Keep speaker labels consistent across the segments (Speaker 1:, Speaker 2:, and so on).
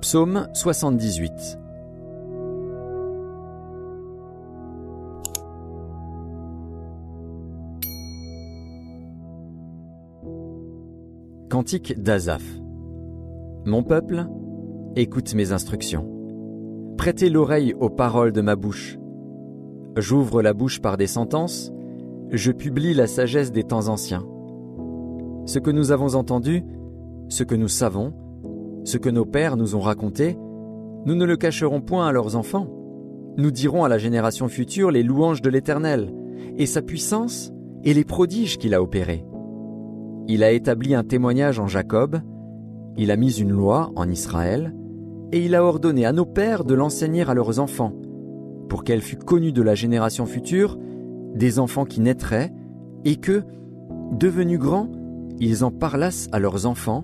Speaker 1: Psaume 78. Cantique d'Asaph. Mon peuple, écoute mes instructions. Prêtez l'oreille aux paroles de ma bouche. J'ouvre la bouche par des sentences, je publie la sagesse des temps anciens. Ce que nous avons entendu, ce que nous savons, ce que nos pères nous ont raconté, nous ne le cacherons point à leurs enfants. Nous dirons à la génération future les louanges de l'Éternel, et sa puissance et les prodiges qu'il a opérés. Il a établi un témoignage en Jacob, il a mis une loi en Israël, et il a ordonné à nos pères de l'enseigner à leurs enfants, pour qu'elle fût connue de la génération future, des enfants qui naîtraient, et que, devenus grands, ils en parlassent à leurs enfants,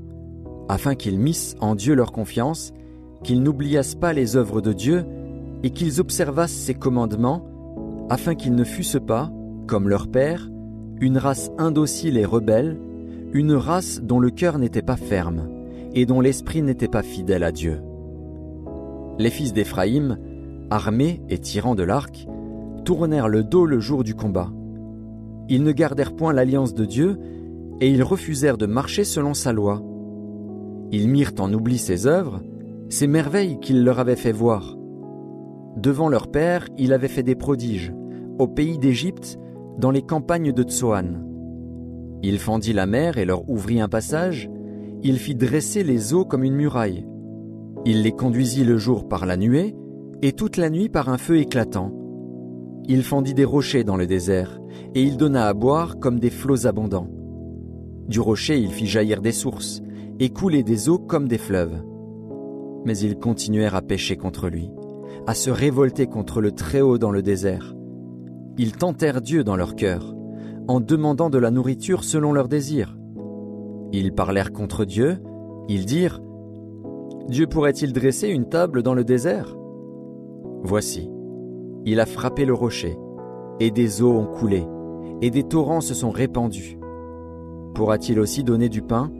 Speaker 1: afin qu'ils missent en Dieu leur confiance, qu'ils n'oubliassent pas les œuvres de Dieu, et qu'ils observassent ses commandements, afin qu'ils ne fussent pas, comme leur père, une race indocile et rebelle, une race dont le cœur n'était pas ferme, et dont l'esprit n'était pas fidèle à Dieu. Les fils d'Éphraïm, armés et tirant de l'arc, tournèrent le dos le jour du combat. Ils ne gardèrent point l'alliance de Dieu, et ils refusèrent de marcher selon sa loi. Ils mirent en oubli ses œuvres, ses merveilles qu'il leur avait fait voir. Devant leur père, il avait fait des prodiges, au pays d'Égypte, dans les campagnes de Tsoan. Il fendit la mer et leur ouvrit un passage, il fit dresser les eaux comme une muraille. Il les conduisit le jour par la nuée, et toute la nuit par un feu éclatant. Il fendit des rochers dans le désert, et il donna à boire comme des flots abondants. Du rocher il fit jaillir des sources, et couler des eaux comme des fleuves. Mais ils continuèrent à pécher contre lui, à se révolter contre le Très-Haut dans le désert. Ils tentèrent Dieu dans leur cœur, en demandant de la nourriture selon leurs désirs. Ils parlèrent contre Dieu, ils dirent « Dieu pourrait-il dresser une table dans le désert ?» Voici, il a frappé le rocher, et des eaux ont coulé, et des torrents se sont répandus. Pourra-t-il aussi donner du pain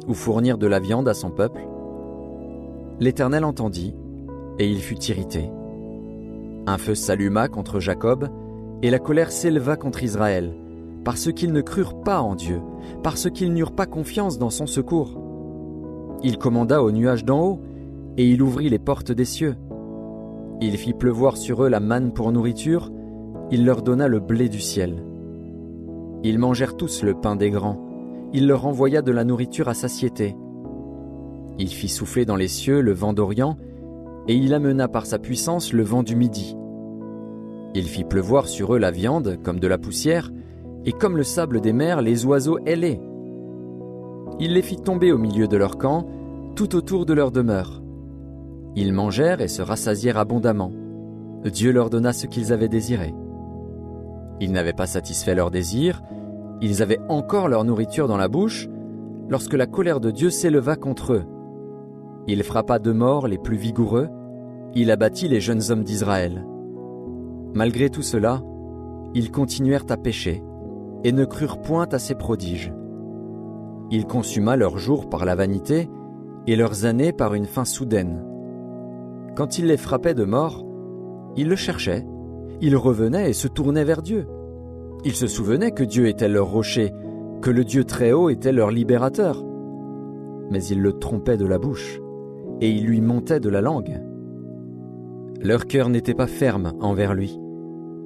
Speaker 1: ou fournir de la viande à son peuple? L'Éternel entendit, et il fut irrité. Un feu s'alluma contre Jacob, et la colère s'éleva contre Israël, parce qu'ils ne crurent pas en Dieu, parce qu'ils n'eurent pas confiance dans son secours. Il commanda aux nuages d'en haut, et il ouvrit les portes des cieux. Il fit pleuvoir sur eux la manne pour nourriture, il leur donna le blé du ciel. Ils mangèrent tous le pain des grands, il leur envoya de la nourriture à satiété. Il fit souffler dans les cieux le vent d'Orient, et il amena par sa puissance le vent du Midi. Il fit pleuvoir sur eux la viande comme de la poussière, et comme le sable des mers les oiseaux ailés. Il les fit tomber au milieu de leur camp, tout autour de leur demeure. Ils mangèrent et se rassasièrent abondamment. Dieu leur donna ce qu'ils avaient désiré. Ils n'avaient pas satisfait leurs désirs, ils avaient encore leur nourriture dans la bouche, lorsque la colère de Dieu s'éleva contre eux. Il frappa de mort les plus vigoureux, il abattit les jeunes hommes d'Israël. Malgré tout cela, ils continuèrent à pécher, et ne crurent point à ses prodiges. Il consuma leurs jours par la vanité, et leurs années par une faim soudaine. Quand il les frappait de mort, ils le cherchaient, ils revenaient et se tournaient vers Dieu. Ils se souvenaient que Dieu était leur rocher, que le Dieu Très-Haut était leur libérateur. Mais ils le trompaient de la bouche, et ils lui montaient de la langue. Leur cœur n'était pas ferme envers lui,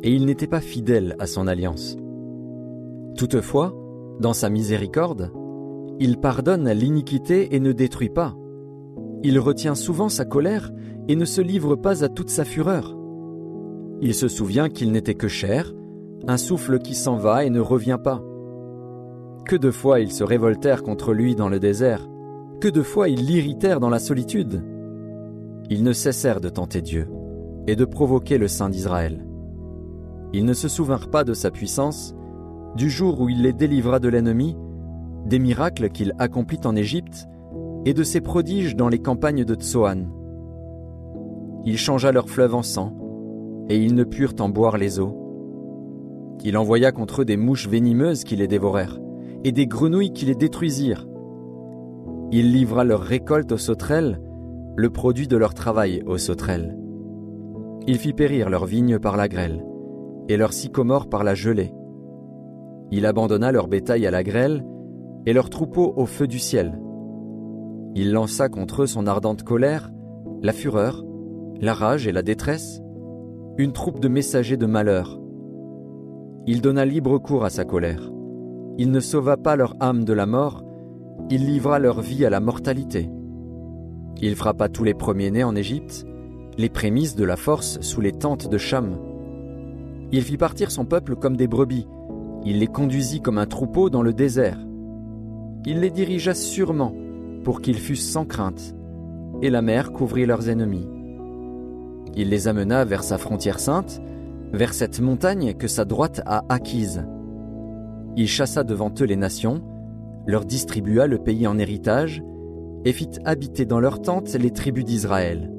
Speaker 1: et ils n'étaient pas fidèles à son alliance. Toutefois, dans sa miséricorde, il pardonne l'iniquité et ne détruit pas. Il retient souvent sa colère et ne se livre pas à toute sa fureur. Il se souvient qu'il n'était que chair, un souffle qui s'en va et ne revient pas. Que de fois ils se révoltèrent contre lui dans le désert, que de fois ils l'irritèrent dans la solitude. Ils ne cessèrent de tenter Dieu et de provoquer le Saint d'Israël. Ils ne se souvinrent pas de sa puissance, du jour où il les délivra de l'ennemi, des miracles qu'il accomplit en Égypte et de ses prodiges dans les campagnes de Tsoan. Il changea leur fleuve en sang, et ils ne purent en boire les eaux. Il envoya contre eux des mouches venimeuses qui les dévorèrent, et des grenouilles qui les détruisirent. Il livra leur récolte aux sauterelles, le produit de leur travail aux sauterelles. Il fit périr leurs vignes par la grêle, et leurs sycomores par la gelée. Il abandonna leur bétail à la grêle, et leurs troupeaux au feu du ciel. Il lança contre eux son ardente colère, la fureur, la rage et la détresse, une troupe de messagers de malheur. Il donna libre cours à sa colère. Il ne sauva pas leur âme de la mort, il livra leur vie à la mortalité. Il frappa tous les premiers-nés en Égypte, les prémices de la force sous les tentes de Cham. Il fit partir son peuple comme des brebis, il les conduisit comme un troupeau dans le désert. Il les dirigea sûrement pour qu'ils fussent sans crainte, et la mer couvrit leurs ennemis. Il les amena vers sa frontière sainte, vers cette montagne que sa droite a acquise. Il chassa devant eux les nations, leur distribua le pays en héritage, et fit habiter dans leurs tentes les tribus d'Israël.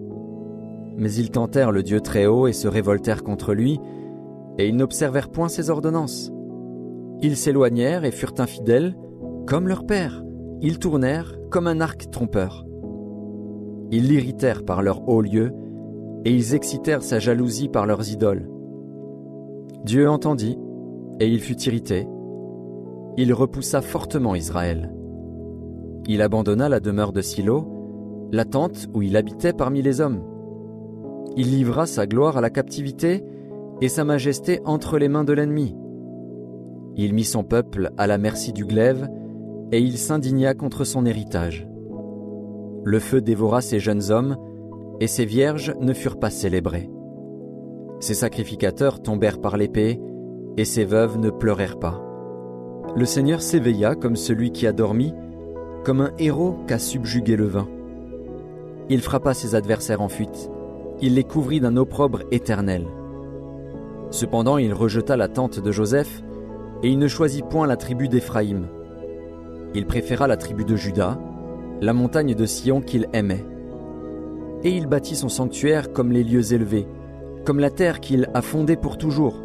Speaker 1: Mais ils tentèrent le Dieu Très-Haut et se révoltèrent contre lui, et ils n'observèrent point ses ordonnances. Ils s'éloignèrent et furent infidèles, comme leur père, ils tournèrent comme un arc trompeur. Ils l'irritèrent par leurs hauts lieux, et ils excitèrent sa jalousie par leurs idoles. Dieu entendit, et il fut irrité. Il repoussa fortement Israël. Il abandonna la demeure de Silo, la tente où il habitait parmi les hommes. Il livra sa gloire à la captivité et sa majesté entre les mains de l'ennemi. Il mit son peuple à la merci du glaive et il s'indigna contre son héritage. Le feu dévora ses jeunes hommes et ses vierges ne furent pas célébrées. Ses sacrificateurs tombèrent par l'épée et ses veuves ne pleurèrent pas. Le Seigneur s'éveilla comme celui qui a dormi, comme un héros qu'a subjugué le vin. Il frappa ses adversaires en fuite, il les couvrit d'un opprobre éternel. Cependant il rejeta la tente de Joseph, et il ne choisit point la tribu d'Éphraïm. Il préféra la tribu de Juda, la montagne de Sion qu'il aimait. Et il bâtit son sanctuaire comme les lieux élevés, comme la terre qu'il a fondée pour toujours.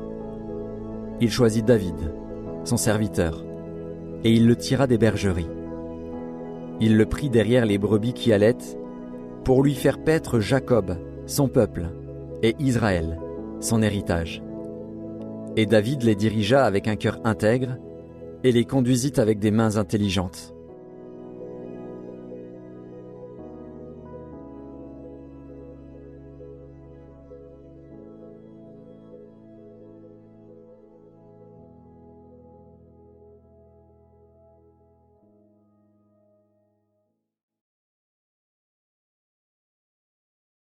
Speaker 1: Il choisit David, son serviteur, et il le tira des bergeries. Il le prit derrière les brebis qui allaitent, pour lui faire paître Jacob, son peuple, et Israël, son héritage. Et David les dirigea avec un cœur intègre, et les conduisit avec des mains intelligentes.